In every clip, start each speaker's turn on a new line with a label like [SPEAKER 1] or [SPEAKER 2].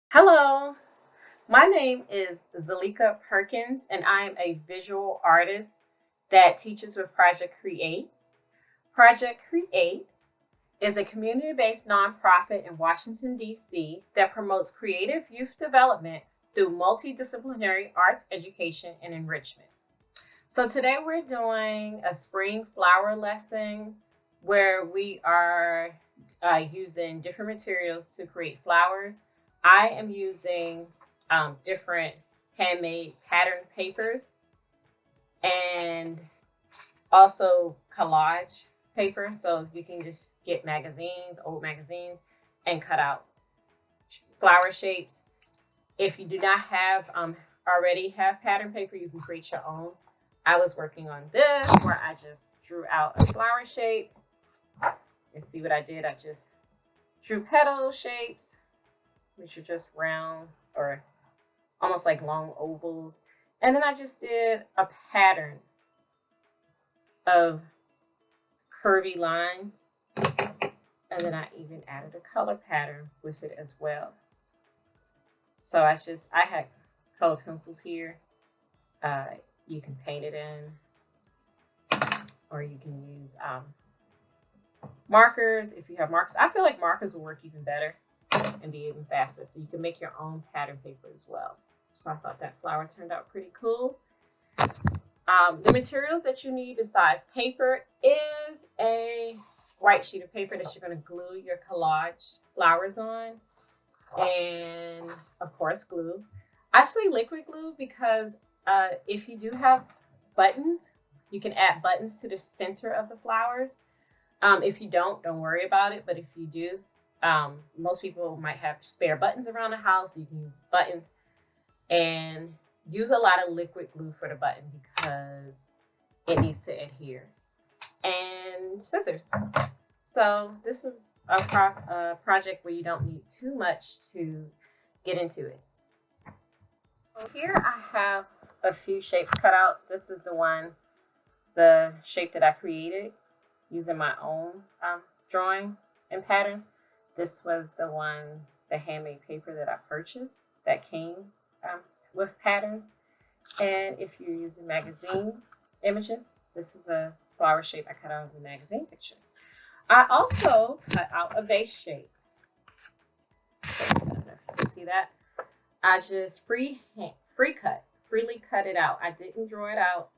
[SPEAKER 1] Hello, my name is Zalika Perkins, and I am a visual artist that teaches with Project Create. Project Create is a community based nonprofit in Washington, D.C. that promotes creative youth development through multidisciplinary arts education and enrichment. So, today we're doing a spring flower lesson where we are using different materials to create flowers. I am using different handmade pattern papers and also collage paper. So you can just get magazines, old magazines, and cut out flower shapes. If you do not have already have pattern paper, you can create your own. I was working on this where I just drew out a flower shape. And see what I did? I just drew petal shapes, which are just round or almost like long ovals. And then I just did a pattern of curvy lines. And then I even added a color pattern with it as well. So I had color pencils here. You can paint it in, or you can use markers if you have markers. I feel like markers will work even better and be even faster. So you can make your own pattern paper as well. So I thought that flower turned out pretty cool. The materials that you need besides paper is a white sheet of paper that you're going to glue your collage flowers on, and of course glue. Actually liquid glue, because if you do have buttons, you can add buttons to the center of the flowers. If you don't worry about it. But if you do, most people might have spare buttons around the house. So you can use buttons and use a lot of liquid glue for the button because it needs to adhere. And scissors. So this is a project where you don't need too much to get into it. So here I have a few shapes cut out. This is the shape that I created using my own drawing and patterns. This was the handmade paper that I purchased that came with patterns. And if you're using magazine images, this is a flower shape I cut out of the magazine picture. I also cut out a vase shape. See that? I just freely cut it out. I didn't draw it out,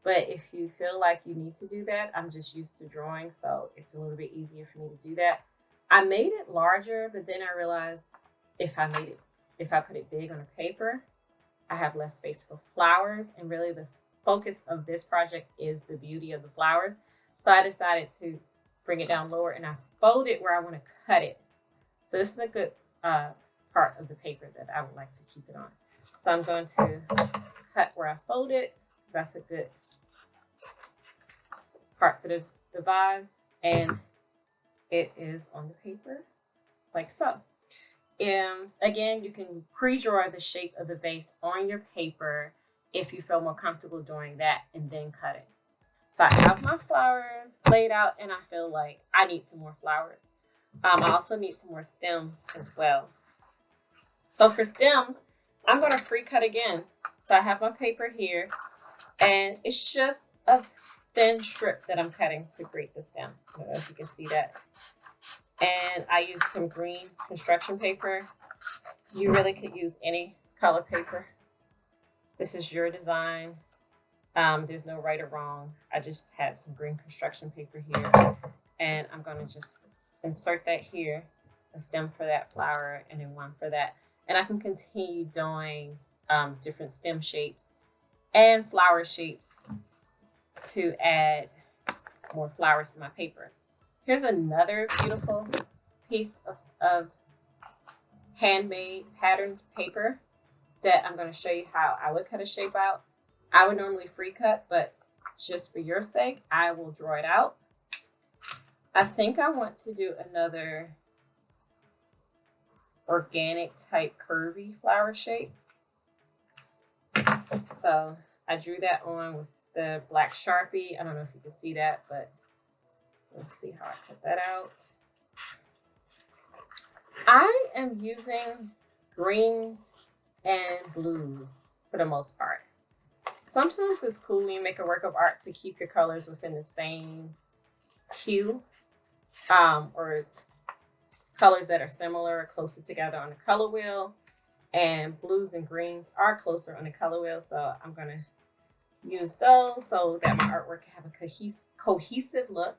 [SPEAKER 1] but if you feel like you need to do that, I'm just used to drawing, so it's a little bit easier for me to do that. I made it larger, but then I realized if I put it big on a paper, I have less space for flowers, and really the focus of this project is the beauty of the flowers. So I decided to bring it down lower, and I fold it where I want to cut it. So this is a good part of the paper that I would like to keep it on. So I'm going to cut where I fold it, because that's a good part for the vase, and it is on the paper like so. Again, you can pre-draw the shape of the vase on your paper if you feel more comfortable doing that, and then cut it. So I have my flowers laid out, and I feel like I need some more flowers. I also need some more stems as well. So for stems, I'm going to free cut again. So I have my paper here, and it's just a thin strip that I'm cutting to create the stem. I don't know if you can see that. And I used some green construction paper. You really could use any color paper. This is your design. There's no right or wrong. I just had some green construction paper here, and I'm going to just insert that here, a stem for that flower, and then one for that. And I can continue doing different stem shapes and flower shapes to add more flowers to my paper. Here's another beautiful piece of handmade patterned paper that I'm going to show you how I would cut a shape out. I would normally free cut, but just for your sake, I will draw it out. I think I want to do another organic type curvy flower shape. So I drew that on with the black Sharpie. I don't know if you can see that, but let's see how I cut that out. I am using greens and blues for the most part. Sometimes it's cool when you make a work of art to keep your colors within the same hue, or colors that are similar or closer together on the color wheel. And blues and greens are closer on the color wheel, so I'm going to use those so that my artwork can have a cohesive look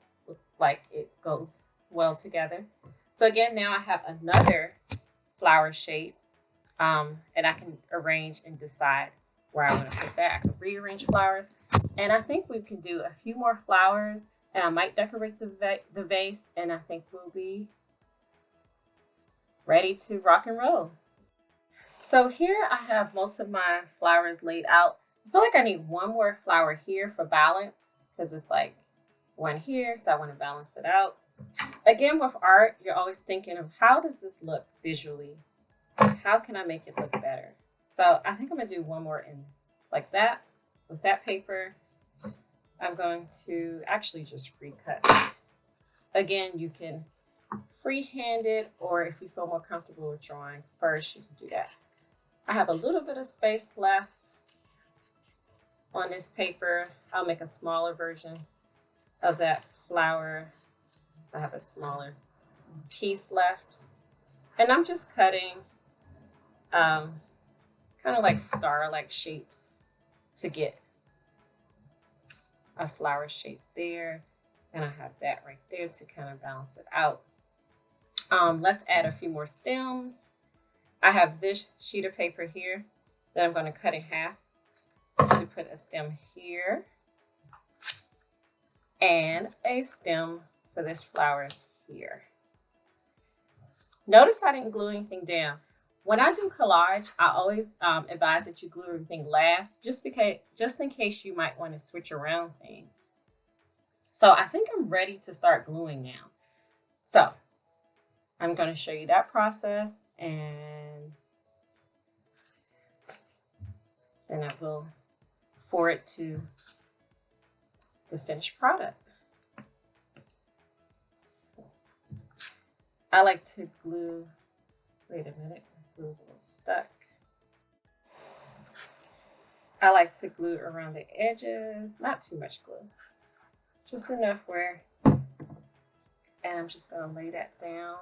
[SPEAKER 1] like it goes well together. So again, now I have another flower shape, and I can arrange and decide where I want to put that. I can rearrange flowers, and I think we can do a few more flowers, and I might decorate the vase, and I think we'll be ready to rock and roll. So here I have most of my flowers laid out. I feel like I need one more flower here for balance because it's like one here, so I want to balance it out. Again, with art, you're always thinking of how does this look visually? How can I make it look better? So I think I'm going to do one more in like that with that paper. I'm going to actually just free cut. Again, you can freehand it, or if you feel more comfortable with drawing first, you can do that. I have a little bit of space left on this paper. I'll make a smaller version of that flower. I have a smaller piece left. And I'm just cutting kind of like star-like shapes to get a flower shape there. And I have that right there to kind of balance it out. Let's add a few more stems. I have this sheet of paper here that I'm going to cut in half to put a stem here and a stem for this flower here. Notice I didn't glue anything down. When I do collage, I always advise that you glue everything last, just in case you might want to switch around things. So I think I'm ready to start gluing now. So I'm going to show you that process, and then I will forward to the finished product. I like to glue, wait a minute, my glue's a little stuck. I like to glue around the edges, not too much glue, just enough where, and I'm just going to lay that down.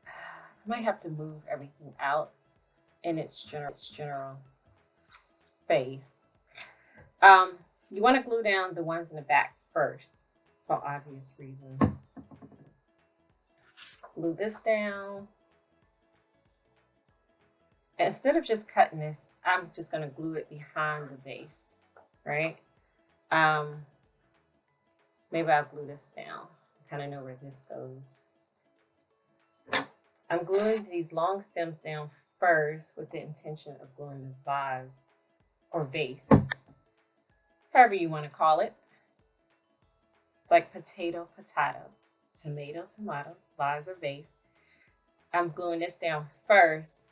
[SPEAKER 1] I might have to move everything out in its general space. You want to glue down the ones in the back first for obvious reasons. Glue this down. Instead of just cutting this, I'm just going to glue it behind the vase, right? Maybe I'll glue this down. I kind of know where this goes. I'm gluing these long stems down first with the intention of gluing the vase or vase, however you want to call it. It's like potato, tomato, vase or vase. I'm gluing this down first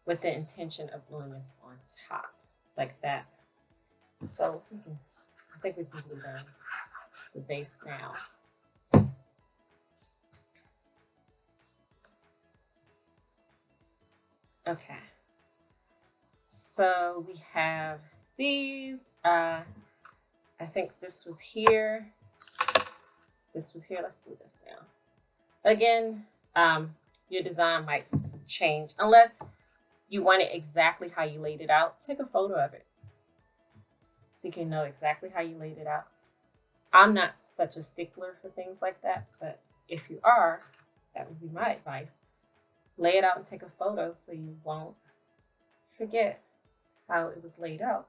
[SPEAKER 1] with the intention of gluing this on top, like that. So I think we can glue down the base now. Okay, so we have these. I think this was here. This was here. Let's glue this down. Again, your design might change unless you want it exactly how you laid it out. Take a photo of it so you can know exactly how you laid it out. I'm not such a stickler for things like that, but if you are, that would be my advice. Lay it out and take a photo so you won't forget how it was laid out.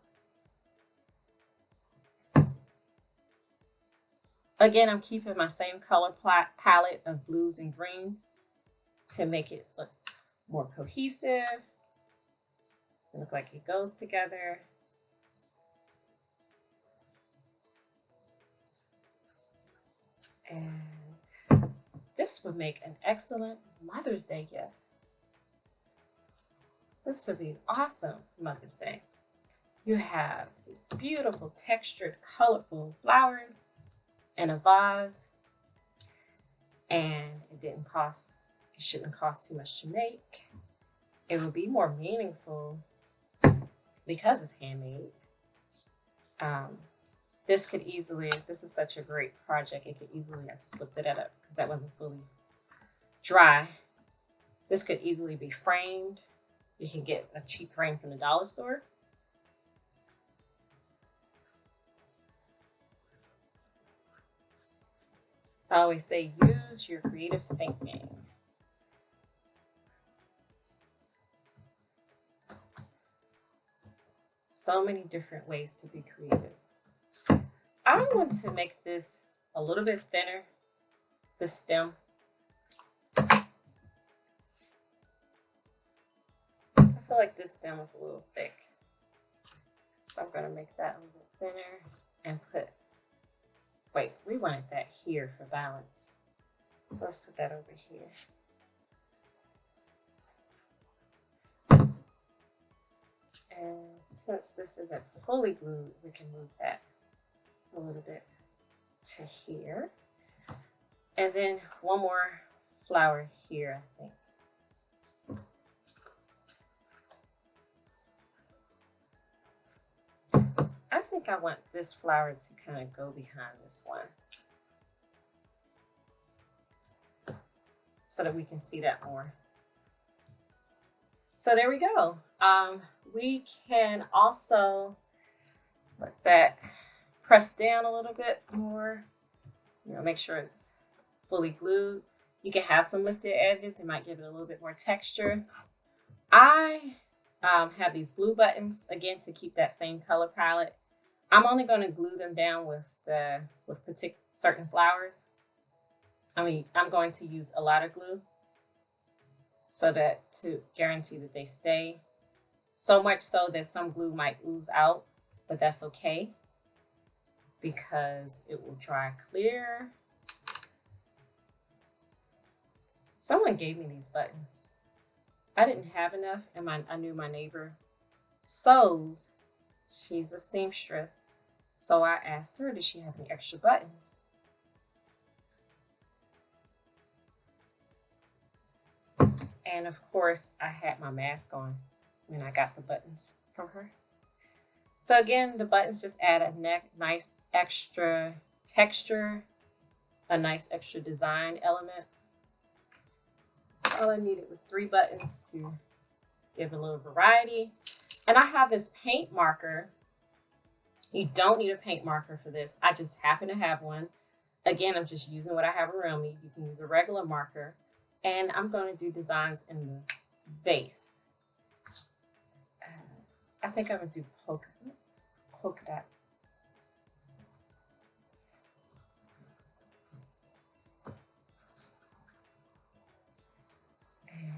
[SPEAKER 1] Again, I'm keeping my same color palette of blues and greens to make it look more cohesive. It look like it goes together. And this would make an excellent Mother's Day gift. This would be awesome Mother's Day. You have these beautiful textured, colorful flowers and a vase, and it didn't cost It shouldn't cost too much to make. It will be more meaningful because it's handmade. This could easily, this is such a great project, it could easily, I just looked it up because that wasn't fully dry. This could easily be framed. You can get a cheap frame from the dollar store. I always say use your creative thinking. So many different ways to be creative. I want to make this a little bit thinner, the stem. I feel like this stem is a little thick. So I'm going to make that a little thinner and put, wait, we wanted that here for balance. So let's put that over here. And since this isn't fully glued, we can move that a little bit to here. And then one more flower here, I think. I think I want this flower to kind of go behind this one, so that we can see that more. So there we go. We can also let that press down a little bit more, make sure it's fully glued. You can have some lifted edges. It might give it a little bit more texture. I have these blue buttons, again, to keep that same color palette. I'm only going to glue them down with certain flowers. I'm going to use a lot of glue so that to guarantee that they stay. So much so that some glue might ooze out, but that's okay because it will dry clear. Someone gave me these buttons. I didn't have enough, and I knew my neighbor sews. She's a seamstress. So I asked her, did she have any extra buttons? And of course, I had my mask on when I got the buttons from her. So again, the buttons just add a nice extra texture, a nice extra design element. All I needed was 3 buttons to give a little variety. And I have this paint marker. You don't need a paint marker for this. I just happen to have one. Again, I'm just using what I have around me. You can use a regular marker. And I'm going to do designs in the vase. I think I'm going to do polka dot. And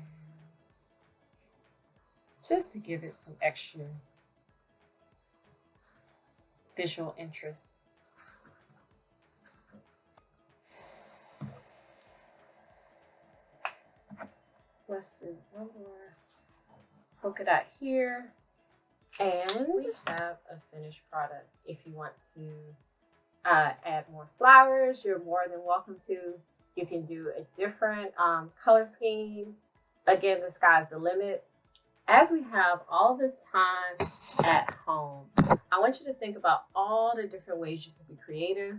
[SPEAKER 1] just to give it some extra visual interest. Let's do one more polka dot here. And we have a finished product. If you want to add more flowers, you're more than welcome to. You can do a different color scheme. Again, the sky's the limit. As we have all this time at home, I want you to think about all the different ways you can be creative.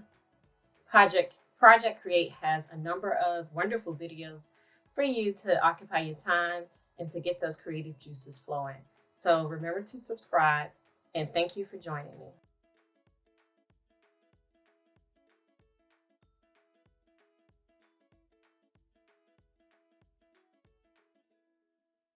[SPEAKER 1] Project Create has a number of wonderful videos for you to occupy your time and to get those creative juices flowing. So remember to subscribe, and thank you for joining me.